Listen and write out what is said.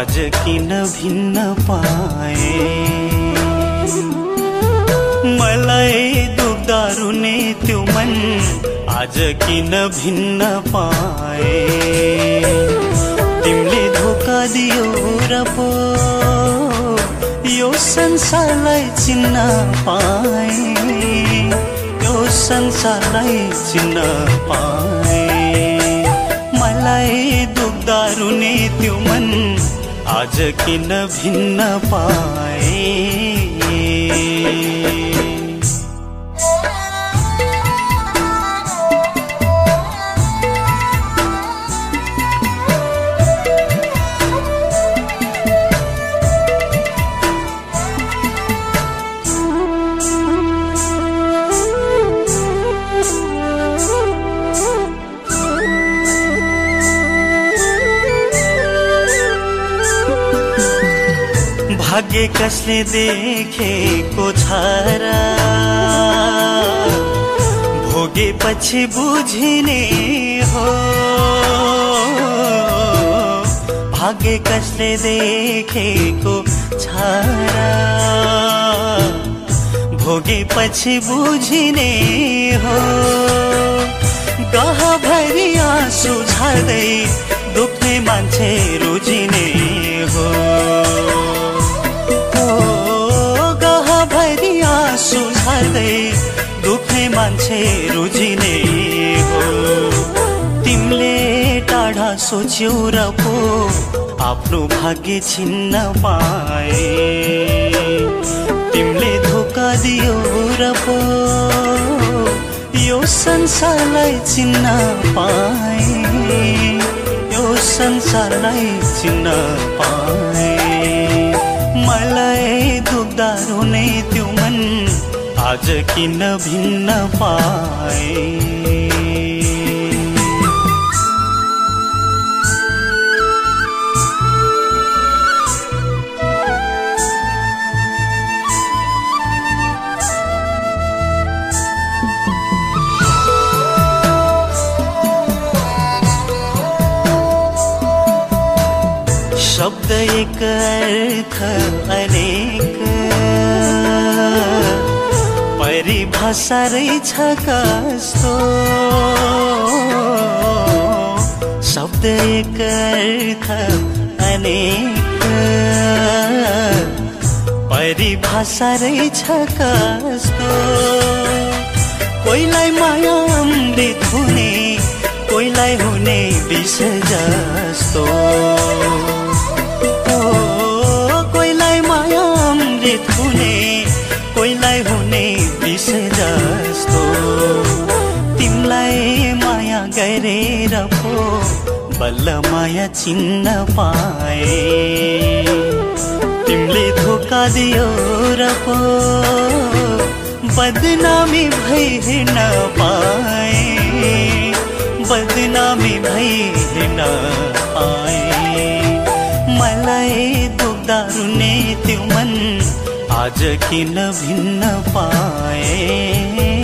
आज किन भिन्न पाए मलाई दुख्दा रुने त्यो मन आज किन भिन्न पाए तिमीले धोका दियो र पो यो संसारलाई चिन्न पाए यो संसारलाई चिन्न पाए मलाई दुख्दा रुने त्यो मन आज किन भिन्न पाए भाग्य कसले देखेको छ र भोगेपछि बुझिने हो भाग्य कसले देखेको छ र भोगेपछि बुझिने हो गहभरि आँसु झर्दै दुख्ने मान्छे रुजिने हो सुझार्दै दुख्ने मान्छे रुजिने हो तिमीले टाढा सोच्यौ र पो आफ्नो भाग्य छिन्न पाए तिमीले धोका दियो र पो यो संसारलाई चिन्न पाए यो संसारलाई चिन्न पाए मलाई दुख्दा रुने त्यो मन आज किन भिन्न पाए शब्द एक अर्थ अनेक परिभाषा रहेछ कस्तो शब्द एक अर्थ अनेक परिभाषा रहेछ कस्तो कोहीलाई माया अमृत हुने कोहीलाई हुने विष जस्तो हुने कोहीलाई हुने विष जस्तो तिमीलाई माया गरेर पो बल्ल माया चिन्न पाए तिमीले धोका दियो र पो बदनामी भई हिँड्न पाए बदनामी भई हिँड्न पाए मलाई दुख्दा रुने त्यो मन आज किन भिन्न पाए